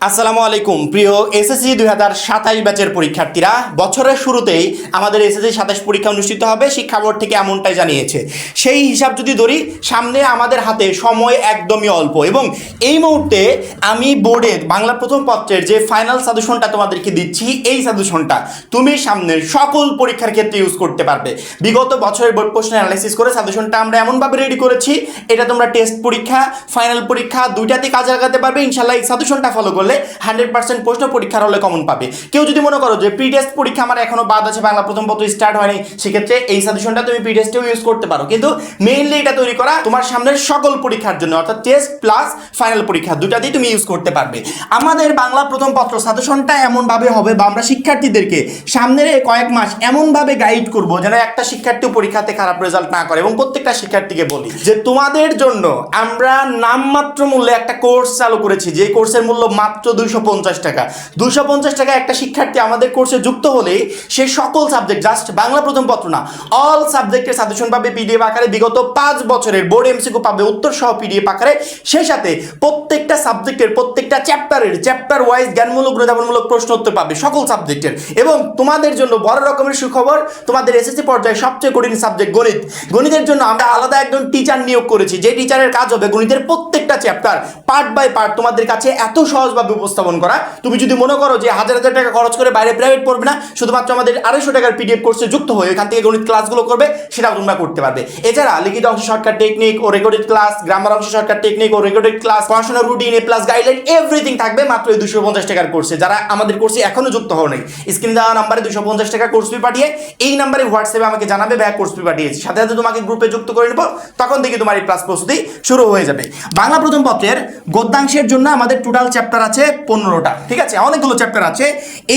আসসালামু আলাইকুম প্রিয় এসএসসি 2027 ব্যাচের পরীক্ষার্থীরা, বছরের শুরুতেই আমাদের এসএসসি 27 পরীক্ষা অনুষ্ঠিত হবে, শিক্ষা বোর্ড থেকে এমনটাই জানিয়েছে। সেই হিসাব যদি ধরি, সামনে আমাদের হাতে সময় একদমই অল্প এবং এই মুহূর্তে আমি বোর্ডের বাংলা প্রথম পত্রের যে ফাইনাল সাজেশনটা তোমাদেরকে দিচ্ছি, এই সাজেশনটা তুমি সামনের সকল পরীক্ষার ক্ষেত্রে ইউজ করতে পারবে। বিগত বছরের বোর্ড প্রশ্ন অ্যানালাইসিস করে সাজেশনটা আমরা এমনভাবে রেডি করেছি, এটা তোমরা টেস্ট পরীক্ষা ফাইনাল পরীক্ষা দুইটাতেই কাজে লাগাতে পারবে ইনশাল্লাহ। এই সাজেশনটা ফলো করলে 100% প্রশ্ন পরীক্ষার হলে কমন পাবে। কেউ যদি মনে করো যে প্রি টেস্ট পরীক্ষা আমার এখনো বাদ আছে, বাংলা প্রথম পত্র স্টার্ট হয়নি, সেক্ষেত্রে এই সাজেশনটা তুমি প্রি টেস্টেও ইউজ করতে পারো, কিন্তু মেইনলি এটা তৈরি করা তোমার সামনের সকল পরীক্ষার জন্য, অর্থাৎ টেস্ট প্লাস ফাইনাল পরীক্ষা দুটাতেই তুমি ইউজ করতে পারবে। আমাদের বাংলা প্রথম পত্র সাজেশনটা এমনভাবে হবে বা আমরা শিক্ষার্থীদেরকে সামনের এই কয়েক মাস এমনভাবে গাইড করব যেন একটা শিক্ষার্থী পরীক্ষাতে খারাপ রেজাল্ট না করে। এবং প্রত্যেকটা শিক্ষার্থীকে বলি যে তোমাদের জন্য আমরা নামমাত্র মূল্যে একটা কোর্স চালু করেছি, যে কোর্সের মূল্য মাত্র 250 টাকা। 250 টাকা একটা শিক্ষার্থী আমাদের কোর্সে যুক্ত হলে সে সকল সাবজেক্ট, জাস্ট বাংলা প্রথম পত্র না, অল সাবজেক্টের সাজেশন পাবে পিডিএফ আকারে, বিগত 5 বছরের বোর্ড এমসিকিউ পাবে উত্তর সহ পিডিএফ আকারে। সেই সাথে প্রত্যেকটা সাবজেক্টের প্রত্যেকটা চ্যাপ্টার ওয়াইজ জ্ঞানমূলক অনুধাবনমূলক প্রশ্ন উত্তর পাবে সকল সাবজেক্টের। এবং তোমাদের জন্য বড় রকমের সুখবর, তোমাদের এসএসসি পর্যায়ে সবচেয়ে কঠিন সাবজেক্ট গণিত, গণিতের জন্য আমরা আলাদা একজন টিচার নিয়োগ করেছি, যে টিচারের কাজ হবে গণিতের প্রত্যেকটা চ্যাপ্টার পার্ট বাই পার্ট তোমাদের কাছে এত সহজভাবে উপস্থাপন করা। তুমি যদি মনে করো যে হাজার হাজার টাকা খরচ করে বাইরে প্রাইভেট পড়বে না, শুধুমাত্র আমাদের 250 টাকার পিডিএফ কোর্সে যুক্ত হয়ে এখান থেকে গণিত ক্লাসগুলো করবে, সেটাও তোমরা করতে পারবে। এছাড়া লিখিত অংশ শর্টকাট টেকনিক ও রেকর্ডেড ক্লাস, গ্রামার অংশ শর্টকাট টেকনিক ও রেকর্ডেড ক্লাস, পড়াশোনার রুটিন, এ প্লাস গাইডলাইন, এভরিথিং থাকবে মাত্র এই 250 টাকার কোর্সে। যারা আমাদের কোর্সে এখনো যুক্ত হও নাই, স্ক্রিনে দেওয়া নাম্বারে 250 টাকা কোর্স ফি পাঠিয়ে এই নাম্বারে হোয়াটসঅ্যাপে আমাকে জানাবে ভাই কোর্স ফি পাঠিয়েছি, সাথে সাথে তোমাকে গ্রুপে যুক্ত করে নেব, তখন থেকে তোমার এই ক্লাস প্রস্তুতি শুরু হয়ে যাবে। বাংলা প্রথম পত্রের গদ্যাংশের জন্য আমাদের টোটাল চ্যাপ্টার আছে 15টা, ঠিক আছে, অনেকগুলো চ্যাপ্টার আছে।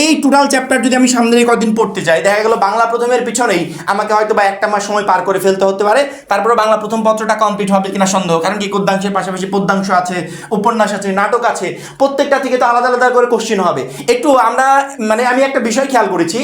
এই টোটাল চ্যাপ্টার যদি আমি সামনে কয়েকদিন পড়তে চাই, দেখা গেল বাংলা প্রথমের পিছনেই আমাকে হয়তো বা একটা মাস সময় পার করে ফেলতে হতে পারে, তারপরে বাংলা প্রথম পত্রটা কমপ্লিট হবে কিনা সন্দেহ, কারণ কি গদ্যাংশের পাশাপাশি পদ্যাংশ আছে, উপন্যাস আছে, নাটক আছে, প্রত্যেকটা থেকে তো আলাদা আলাদা করে কোশ্চেন হবে। একটু আমরা আমি একটা বিষয় খেয়াল করেছি,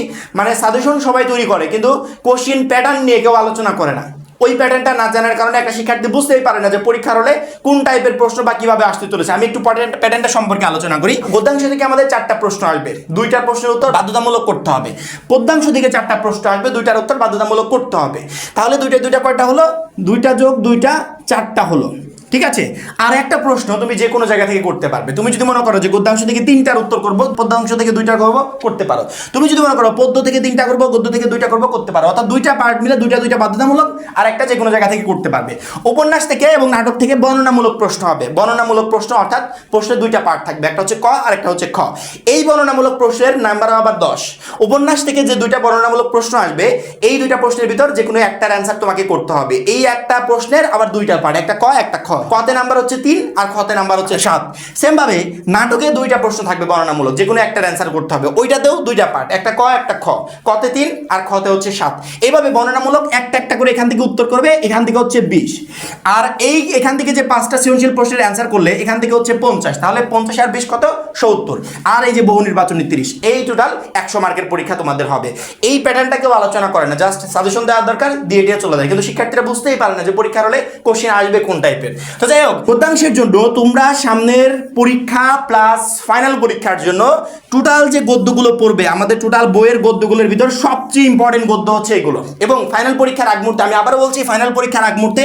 সাজেশন সবাই তৈরি করে কিন্তু কোশ্চেন প্যাটার্ন নিয়ে কেউ আলোচনা করে না। ওই প্যাটার্নটা না জানার কারণে একটা শিক্ষার্থী বুঝতেই পারে না যে পরীক্ষার হলে কোন টাইপের প্রশ্ন বা কিভাবে আসতে চলেছে। আমি একটু প্যাটার্নটা সম্পর্কে আলোচনা করি। গদ্যাংশ থেকে আমাদের 4টা প্রশ্ন আসবে, 2টা প্রশ্নের উত্তর বাধ্যতামূলক করতে হবে। পদ্যাংশ থেকে 4টা প্রশ্ন আসবে, 2টার উত্তর বাধ্যতামূলক করতে হবে। তাহলে দুইটা কয়টা হলো? 2টা যোগ 2টা 4টা হলো, ঠিক আছে। আর একটা প্রশ্ন তুমি যে কোনো জায়গা থেকে করতে পারবে। তুমি যদি মনে করো যে গদ্যাংশ থেকে 3টার উত্তর করবো, পদ্যাংশ থেকে 2টা করবো, করতে পারো। তুমি যদি মনে করো পদ্য থেকে 3টা করবো, গদ্য থেকে 2টা করবো, করতে পারো। অর্থাৎ 2টা পার্ট মিলে 2টা বাধ্যতামূলক, আর একটা যে কোনো জায়গা থেকে করতে পারবে। উপন্যাস থেকে এবং নাটক থেকে বর্ণনামূলক প্রশ্ন হবে। বর্ণনামূলক প্রশ্ন অর্থাৎ প্রশ্নের 2টা পার্ট থাকবে, একটা হচ্ছে ক আর একটা হচ্ছে খ। এই বর্ণনামূলক প্রশ্নের নাম্বার আবার 10। উপন্যাস থেকে যে 2টা বর্ণনামূলক প্রশ্ন আসবে, এই 2টা প্রশ্নের ভিতর যে কোনো একটার অ্যান্সার তোমাকে করতে হবে। এই একটা প্রশ্নের আবার 2টা পার্ট, একটা ক একটা খ। কতে নাম্বার হচ্ছে 3 আর খতে নাম্বার হচ্ছে 7। সেম ভাবে নাটকে 2টা প্রশ্ন থাকবে বর্ণনামূলক, যে কোনো একটার অ্যান্সার করতে হবে। ওইটাতেও 2টা পার্ট, একটা ক একটা খ। কতে 3 আর খতে হচ্ছে 7। এইভাবে বর্ণনামূলক একটা একটা করে এখান থেকে উত্তর করবে, এখান থেকে হচ্ছে 20। আর এখান থেকে যে 5টা সৃজনশীল প্রশ্নের অ্যান্সার করলে এখান থেকে হচ্ছে 50। তাহলে 50 আর 20 কত? 70। আর এই যে বহু নির্বাচনী 30, এই টোটাল 100 মার্কের পরীক্ষা তোমাদের হবে। এই প্যাটার্নটা কেউ আলোচনা করে না, জাস্ট সাজেশন দেওয়ার দরকার, দিয়ে চলে যায়। কিন্তু শিক্ষার্থীরা বুঝতেই পারে না যে পরীক্ষার হলে কোশ্চেন আসবে কোন টাইপের। তো যাই হোক, গদ্যাংশের জন্য তোমরা সামনের পরীক্ষা প্লাস ফাইনাল পরীক্ষার জন্য টোটাল যে গদ্যগুলো পড়বে, আমাদের টোটাল বইয়ের গদ্যগুলোর ভিতর সবচেয়ে ইম্পর্টেন্ট গদ্য হচ্ছে এগুলো। এবং ফাইনাল পরীক্ষার আগ মুহূর্তে, আমি আবারও বলছি, ফাইনাল পরীক্ষার আগ মুহূর্তে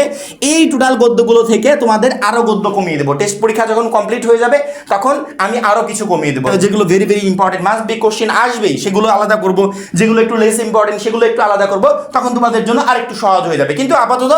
এই টোটাল গদ্যগুলো থেকে তোমাদের আরো গদ্য কমিয়ে দেবো। টেস্ট পরীক্ষা যখন কমপ্লিট হয়ে যাবে তখন আমি আরো কিছু কমিয়ে দেবো। যেগুলো very very important must be question আসবেই, সেগুলো আলাদা করব। যেগুলো একটু লেস ইম্পর্টেন্ট সেগুলো একটু আলাদা করব, তখন তোমাদের জন্য আরেকটু সহজ হয়ে যাবে। কিন্তু আপাতত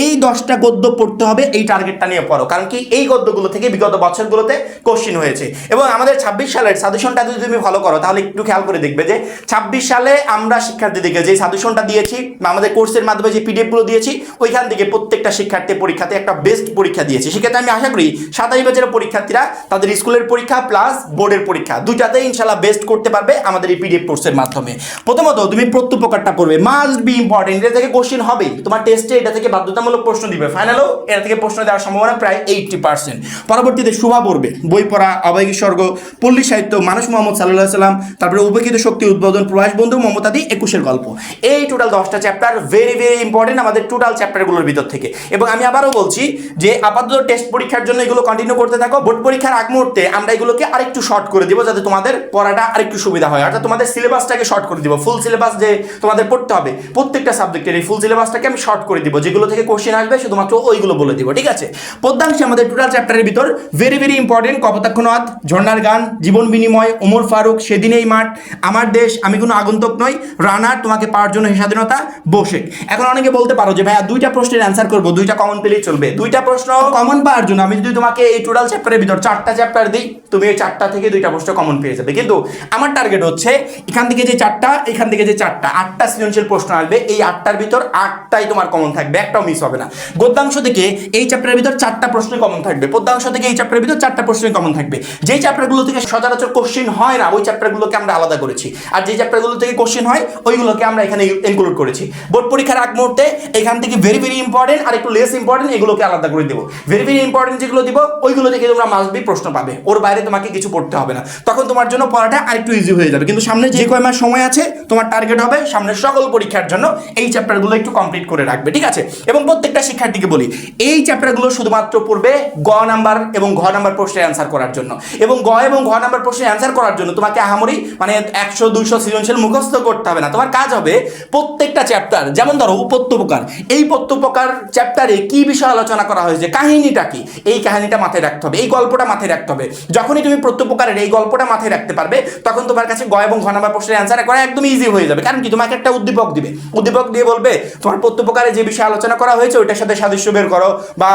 এই 10টা গদ্য পড়তে হবে, এই টার্গেটটা নিয়ে পড়ো, কারণ কি এই গদ্যগুলো থেকে বিগত বছরগুলোতে কোশ্চেন হয়েছে। এবং আমাদের 26 সালের সাজেশনটা যদি তুমি ফলো করো, তাহলে একটু খেয়াল করে দেখবে যে 26 সালে আমরা শিক্ষার্থীদেরকে যে সাজেশনটা দিয়েছি বা আমাদের কোর্সের মাধ্যমে যে পিডিএফগুলো দিয়েছি, ওইখান থেকে প্রত্যেকটা শিক্ষার্থী পরীক্ষাতে একটা বেস্ট পরীক্ষা দিয়েছে। সেক্ষেত্রে আমি আশা করি 27 ব্যাচের পরীক্ষার্থীরা তাদের স্কুলের পরীক্ষা প্লাস বোর্ডের পরীক্ষা দুইটাতেই ইনশাল্লাহ বেস্ট করতে পারবে আমাদের এই পিডিএফ কোর্সের মাধ্যমে। প্রথমত তুমি প্রত্যুপকারটা পড়বে, মাস্ট বি ইম্পর্টেন্ট। এটা থেকে কোশ্চেন হবেই, তোমার টেস্টে এটা থেকে বাধ্যতামূলক প্রশ্ন দিবে, ফাইনালও এটা থেকে প্রশ্ন দেওয়ার করার সম্ভাবনা প্রায় 80%। পরবর্তীতে শোভা পড়বে বই পড়া, অবৈজ্ঞ স্বর্গ, পল্লী সাহিত্য, মানুষ মোহাম্মদ সাল্লাল্লাহু আলাইহি সাল্লাম, তারপরে উপেক্ষিত শক্তি উদ্বোধন, প্রবাস বন্ধু, মমতাদি, 21-এর গল্প। এই টোটাল 10টা চ্যাপ্টার ভেরি ভেরি ইম্পর্টেন্ট আমাদের টোটাল চ্যাপ্টারগুলোর ভিতর থেকে। এবং আমি আবারও বলছি যে আপাতত টেস্ট পরীক্ষার জন্য এগুলো কন্টিনিউ করতে থাকো। বোর্ড পরীক্ষার আগ মুহূর্তে আমরা এগুলোকে আরেকটু শর্ট করে দিব যাতে তোমাদের পড়াটা আরেকটু সুবিধা হয়, অর্থাৎ তোমাদের সিলেবাসটাকে শর্ট করে দিব। ফুল সিলেবাস যে তোমাদের পড়তে হবে প্রত্যেকটা সাবজেক্টের, এই ফুল সিলেবাসটাকে আমি শর্ট করে দিব, যেগুলো থেকে কোশ্চেন আসবে শুধুমাত্র ওইগুলো বলে দিব, ঠিক আছে? পদ্মাংশে আমাদের টোটাল চ্যাপ্টারের ভিতর ভেরি ভেরি ইম্পর্টেন্ট কপোতাক্ষ নদ, ঝর্ণার গান, জীবন বিনিময়, ওমর ফারুক, সেদিন এই মাঠ, আমার দেশ, আমি কোনো আগন্তুক নই, রানার, তোমাকে পাওয়ার জন্য হে স্বাধীনতা, বসে। এখন অনেকে বলতে পারো যে ভাইয়া দুইটা প্রশ্নের অ্যান্সার করবো, দুইটা কমন পেলেই চলবে। দুইটা প্রশ্ন কমন পাওয়ার জন্য আমি যদি তোমাকে এই টোটাল চ্যাপ্টারের ভিতর 4টা চ্যাপ্টার দিই, তুমি এই 4টা থেকে দুইটা প্রশ্ন কমন পেয়ে যাবে। কিন্তু আমার টার্গেট হচ্ছে এখান থেকে যে 4টা, এখান থেকে যে 4টা, 8টা সৃজনশীল প্রশ্ন আসবে, এই 8টার ভিতর 8টাই তোমার কমন থাকবে, একটাও মিস হবে না। গদ্যাংশ থেকে এই চ্যাপ্টারের ভিতর 4টা প্রশ্ন কমন থাকবে, পদ্যাংশ থেকে এই চ্যাপ্টারের ভিতর 4টা প্রশ্ন কমন থাকবে। যেই চ্যাপ্টারগুলো থেকে সচরাচর কোশ্চেন হয় না ওই চ্যাপ্টারগুলোকে আমরা আলাদা করেছি, আর যে চ্যাপ্টারগুলো থেকে কোশ্চেন হয় ওইগুলোকে আমরা এখানে ইনক্লুড করেছি। বোর্ড পরীক্ষার আগ মুহূর্তে এখান থেকে ভেরি ভেরি ইম্পর্টেন্ট আর একটু লেস ইম্পর্টেন্ট এগুলোকে আলাদা করে দেবো। ভেরি ভেরি ইম্পর্টেন্ট যেগুলো দিব ওইগুলো থেকে তোমরা মাস্ট বি প্রশ্ন পাবে, ওর বাইরে তোমাকে কিছু পড়তে হবে না, তখন তোমার জন্য পড়াটা আরেকটু ইজি হয়ে যাবে। কিন্তু সামনে যে কয় মাস সময় আছে তোমার টার্গেট হবে সামনের সকল পরীক্ষার জন্য এই চ্যাপ্টারগুলো একটু কমপ্লিট করে রাখবে, ঠিক আছে? এবং প্রত্যেকটা শিক্ষার্থীকে বলি এই চ্যাপ্টারগুলো শুধুমাত্র পড়বে গ নাম্বার এবং ঘ নাম্বার প্রশ্নের অ্যান্সার করার জন্য। এবং গ এবং ঘ নাম্বার প্রশ্নের অ্যান্সার করার জন্য তোমাকে আহামরি মানে 100-200 সৃজনশীল মুখস্থ করতে হবে না। তোমার কাজ হবে প্রত্যেকটা চ্যাপ্টার, যেমন ধরো উপত্যকার, এই উপত্যকার চ্যাপ্টারে কি বিষয় আলোচনা করা হয়েছে, কাহিনীটা কি, এই কাহিনীটা মাথায় রাখতে হবে, এই গল্পটা মাথায় রাখতে হবে। যখনই তুমি প্রত্যকারের এই গল্পটা মাথায় রাখতে পারবে তখন তোমার কাছে গ এবং ঘ নাম্বার প্রশ্নের অ্যান্সার করা একদম ইজি হয়ে যাবে। কারণ কি, তোমাকে একটা উদ্দীপক দিবে, উদ্দীপক দিয়ে বলবে তোমার প্রত্যকারে যে বিষয়ে আলোচনা করা হয়েছে ওইটার সাথে সাদৃশ্য বের করো, বা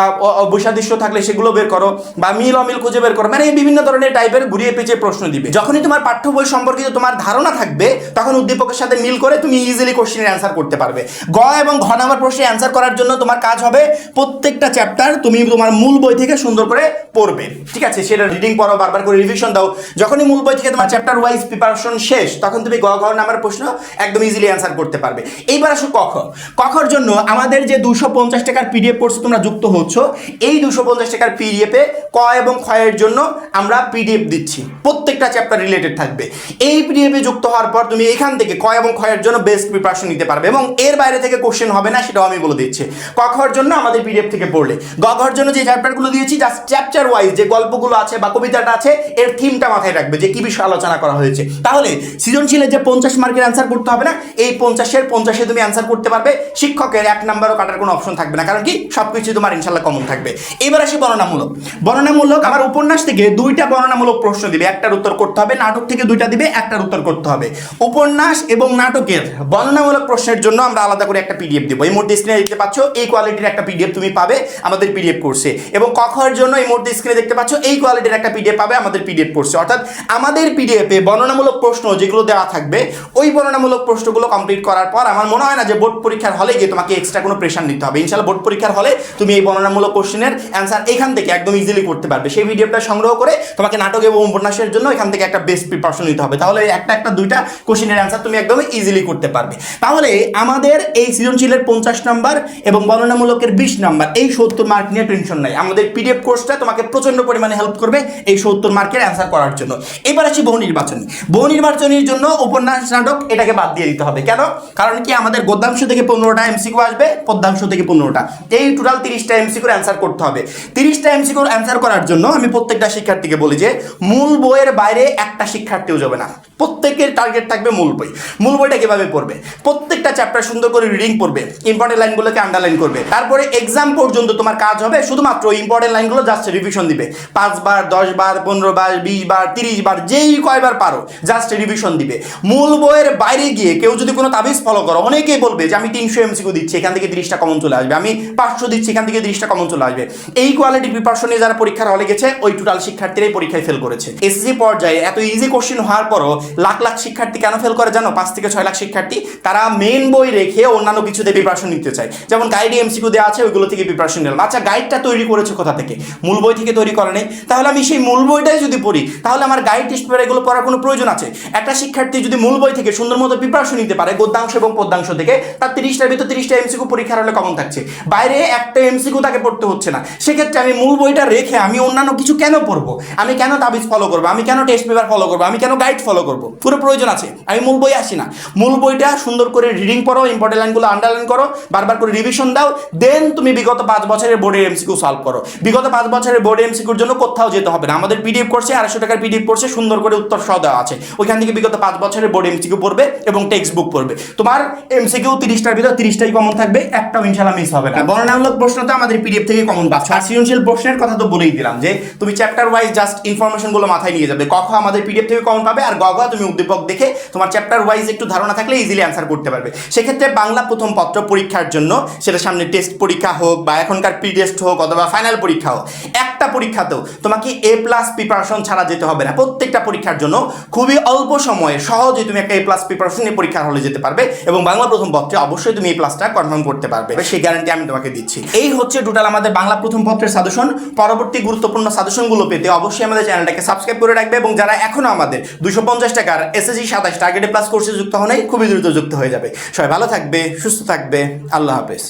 বৈসাদৃশ্য থাকলে সেগুলো বের করো, বা মিল অমিল খুঁজে বের করো, মানে এই বিভিন্ন ধরনের টাইপের ঘুরিয়ে পেঁচিয়ে প্রশ্ন দিবে। যখনই তোমার পাঠ্য বই সম্পর্কিত তোমার ধারণা থাকবে তখন উদ্দীপকের সাথে মিল করে তুমি ইজিলি কোশ্চেনের অ্যান্সার করতে পারবে। গ এবং ঘ নাম্বার প্রশ্নের অ্যান্সার করার জন্য তোমার কাজ হবে প্রত্যেকটা চ্যাপ্টার তুমি তোমার মূল বই থেকে সুন্দর করে পড়বে, ঠিক আছে? সেটা রিডিং পড়ো, বারবার করে রিভিশন দাও। যখনই মূল বই থেকে তোমার চ্যাপ্টার ওয়াইজ প্রিপারেশন শেষ তখন তুমি গ ঘ নাম্বার প্রশ্ন একদম ইজিলি অ্যান্সার করতে পারবে। এইবার আসো ক খ। কখর জন্য আমাদের যে 250 টাকার পিডিএফ কোর্স তোমরা যুক্ত হচ্ছ, এই 250 টাকার পিডিএফে ক এবং খ এর জন্য আমরা পিডিএফ দিচ্ছি, প্রত্যেকটা চ্যাপ্টার রিলেটেড থাকবে। এই পিডিএফে যুক্ত হওয়ার পর তুমি এখান থেকে ক এবং খ এর জন্য বেস্ট প্রিপারেশন নিতে পারবে এবং এর বাইরে থেকে কোশ্চেন হবে না, সেটাও আমি বলে দিচ্ছি। ক খর জন্য আমাদের পিডিএফ থেকে পড়লে, গ ঘর জন্য যে চ্যাপ্টারগুলো দিয়েছি জাস্ট চ্যাপ্টার ওয়াইজ যে গল্পগুলো আছে বা কবিতাটা আছে এর থিমটা মাথায় রাখবে যে কি বিষয়ে আলোচনা করা হয়েছে। তাহলে সৃজনশীলের যে 50 মার্কের অ্যান্সার করতে হবে না, এই 50-এর 50-এ তুমি অ্যান্সার করতে পারবে। শিক্ষকের 1 নাম্বারও কাটার কোনো অপশন থাকবে না, কারণ কি সবকিছু তোমার ইনশাল্লাহ কমন থাকবে। এবার আসি বর্ণনামূলক। বর্ণনামূলক আমার উপন্যাস থেকে 2টা বর্ণনামূলক প্রশ্ন দিবে, একটার উত্তর করতে হবে। নাটক থেকে 2টা দিবে, একটার উত্তর করতে হবে। উপন্যাস এবং নাটকের বর্ণনামূলক প্রশ্নের জন্য আমরা আলাদা করে একটা পিডিএফ দেবো। এই মুহূর্তে স্ক্রিনে দেখতে পাচ্ছ এই কোয়ালিটির একটা পিডিএফ তুমি পাবে আমাদের পিডিএফ কোর্সে। এবং ক খর জন্য এই মুহূর্তে স্ক্রিনে দেখতে পাচ্ছ এই কোয়ালিটির একটা পিডিএফ পাবে আমাদের পিডিএফ কোর্সে। অর্থাৎ আমাদের পিডিএফে বর্ণনামূলক প্রশ্ন যেগুলো দেওয়া থাকবে ওই বর্ণনামূলক প্রশ্নগুলো কমপ্লিট করার পর আমার মনে হয় না যে বোর্ড পরীক্ষার হলে গিয়ে তোমাকে এক্সট্রা কোনো প্রেশার নিতে হবে। ইনশাআল্লাহ বোর্ড পরীক্ষার হলে তুমি এই বর্ণনামূলক কোশ্চেনের অ্যান্সার এখান থেকে একদম ইজিলি করতে পারবে। সেই পিডিএফটা সংগ্রহ করে তোমাকে নাটক এবং উপন্যাসের জন্য এখান থেকে একটা বেস্ট প্রিপারেশন নিতে হবে, তাহলে একটা 2টা কোশ্চেনের অ্যান্সার তুমি একদম ইজিলি করতে পারবে। তাহলে আমাদের এই সৃজনশীলের 50 নাম্বার এবং বর্ণনামূলকের 20 নাম্বার, এই 70 মার্ক নিয়ে টেনশন নাই। আমাদের পিডিএফ কোর্সটা তোমাকে প্রচন্ড পরিমাণে হেল্প করবে এই 70 মার্কের অ্যান্সার করার জন্য। এবার আসি বহু নির্বাচনী। বহু নির্বাচনীর জন্য উপন্যাস নাটক এটাকে বাদ দিয়ে দিতে হবে। কেন? কারণ কি আমাদের গদ্যাংশ থেকে 15টা এমসিকিউ আসবে, পদ্যাংশ থেকে 15টা, এই টোটাল 30টা এমসিকিউর অ্যান্সার করতে হবে। 30টা এমসিকিউর অ্যান্সার করার জন্য আমি প্রত্যেকটা শিক্ষার্থীকে বলি যে মূল বইয়ের বাইরে একটা শিক্ষার্থীও যাবে না, প্রত্যেকের টার্গেট থাকবে মূল বই। মূল বইটা কিভাবে পড়বে? প্রত্যেকটা চ্যাপ্টার সুন্দর করে রিডিং করবে, ইম্পর্টেন্ট লাইনগুলোকে আন্ডারলাইন করবে। তারপরে এক্সাম পর্যন্ত তোমার কাজ হবে শুধুমাত্র ইম্পর্টেন্ট লাইনগুলো জাস্ট রিভিশন দিবে। 5 বার, 10 বার, 15 বার, 20 বার, 30 বার, যেই কয়বার পারো জাস্ট রিভিশন দিবে। মূল বইয়ের বাইরে গিয়ে কেউ যদি কোনো তাবিজ ফলো করো, অনেকেই বলবে যে আমি 300 এমসিকিউ দিচ্ছি এখান থেকে 30টা কমন চলে আসবে, আমি 500 দিচ্ছি এখান থেকে 30টা কমন চলে আসবে। এই কোয়ালিটি প্রিপারেশন নিয়ে যারা পরীক্ষার হলে গেছে ওই টোটাল শিক্ষার্থীরাই পরীক্ষায় ফেল করেছে। এসএসসি পর্যায়ে এত ইজি কোশ্চেন হওয়ার পরও লাখ লাখ শিক্ষার্থী কেন ফেল করে জানো? 5 থেকে 6 লাখ শিক্ষার্থী তারা মেন বই রেখে অন্যান্য কিছুতে প্রিপারেশন নিতে চায়। যেমন গাইডে এমসিকিউ দেওয়া আছে ওইগুলো থেকে প্রিপারেশন নিলাম। আচ্ছা, গাইডটা তৈরি করেছে কোথা থেকে? মূল বই থেকে তৈরি করে নেই। তাহলে আমি সেই মূল বইটাই যদি পড়ি তাহলে আমার গাইড টেস্ট পেপার এগুলো পড়ার কোনো প্রয়োজন আছে? একটা শিক্ষার্থী যদি মূল বই থেকে সুন্দর মতো প্রিপারেশন নিতে পারে গদ্যাংশ এবং পদ্যাংশ থেকে, তার 30টার ভিতর 30টা এমসিকিউ পরীক্ষার হলে কমন থাকছে। বাইরে একটা এমসিকিউ তাকে পড়তে পড়তে হচ্ছে না, সেক্ষেত্রে আমি মূল বইটা রেখে আমি অন্যান্য কিছু কেন পড়বো? আমি কেন তাবিজ ফলো করবো? আমি কেন টেস্ট পেপার ফলো করবো? আমি কেন গাইড ফলো করবো? পুরো প্রয়োজন আছে। আমি মূল বই আসি না, মূল বইটা সুন্দর করে রিডিং করো, ইম্পর্টেন্ট লাইনগুলো আন্ডারলাইন করো, বারবার করে রিভিশন দাও, দেন তুমি বিগত 5 বছরের বোর্ডের এমসিকিউ সলভ করো। বিগত 5 বছরের বোর্ডের এমসিকিউর জন্য কোথাও যেতে হবে না, আমাদের পিডিএফ কোর্সে 250 টাকার পিডিএফ কোর্সে সুন্দর করে উত্তর সহ দেওয়া আছে, ওইখান থেকে বিগত 5 বছরের বোর্ড এমসিকিউ পড়বে এবং টেক্সট বুক পড়বে। তোমার এমসিকিউ 30টার ভিতর 30টাই কমন থাকবে, একটাও ইনশাআল্লাহ মিস হবে না। বর্ণনামূলক প্রশ্ন তো আমাদের পিডিএফ থেকে কমন পাচ্ছ। আর সৃজনশীল প্রশ্নের কথা তো বলেই দিলাম যে তুমি চ্যাপ্টার ওয়াইজ জাস্ট ইনফরমেশনগুলো মাথায় নিয়ে যাবে। ক খ আমাদের পিডিএফ থেকে কমন পাবে, আর গ ঘ তুমি উদ্দীপক দেখে তোমার চ্যাপ্টার ওয়াইজ একটু ধারণা থাকলে ইজিলি অ্যান্সার করতে পারবে। সেক্ষেত্রে বাংলা প্রথম পত্র পরীক্ষার জন্য, সেটা সামনে টেস্ট পরীক্ষা হোক বা এখনকার প্রি টেস্ট হোক অথবা ফাইনাল পরীক্ষা হোক, একটা পরীক্ষাতেও তোমাকে A+ প্রিপারেশন ছাড়া যেতে হবে না। প্রত্যেকটা পরীক্ষার জন্য খুবই অল্প সময়ে সহজে তুমি একটা A+ প্রিপারেশন নিয়ে পরীক্ষার হলে যেতে পারবে এবং বাংলা প্রথম পত্রে অবশ্যই তুমি A+টা কনফার্ম করতে পারবে, সেই গ্যারান্টি আমি তোমাকে দিচ্ছি। এই হচ্ছে টোটাল আমাদের বাংলা প্রথম পত্রের সাজেশন। পরবর্তী গুরুত্বপূর্ণ সাজেশনগুলো পেতে অবশ্যই আমাদের চ্যানেলটাকে সাবস্ক্রাইব করে রাখবে এবং যারা এখনো আমাদের 250 টাকার SSC 27 টার্গেটে প্লাস কোর্সে যুক্ত হন নাই, খুবই দ্রুত যুক্ত হয়ে যাবে। সবাই ভালো থাকবে, সুস্থ থাকবে, আল্লাহ হাফেজ।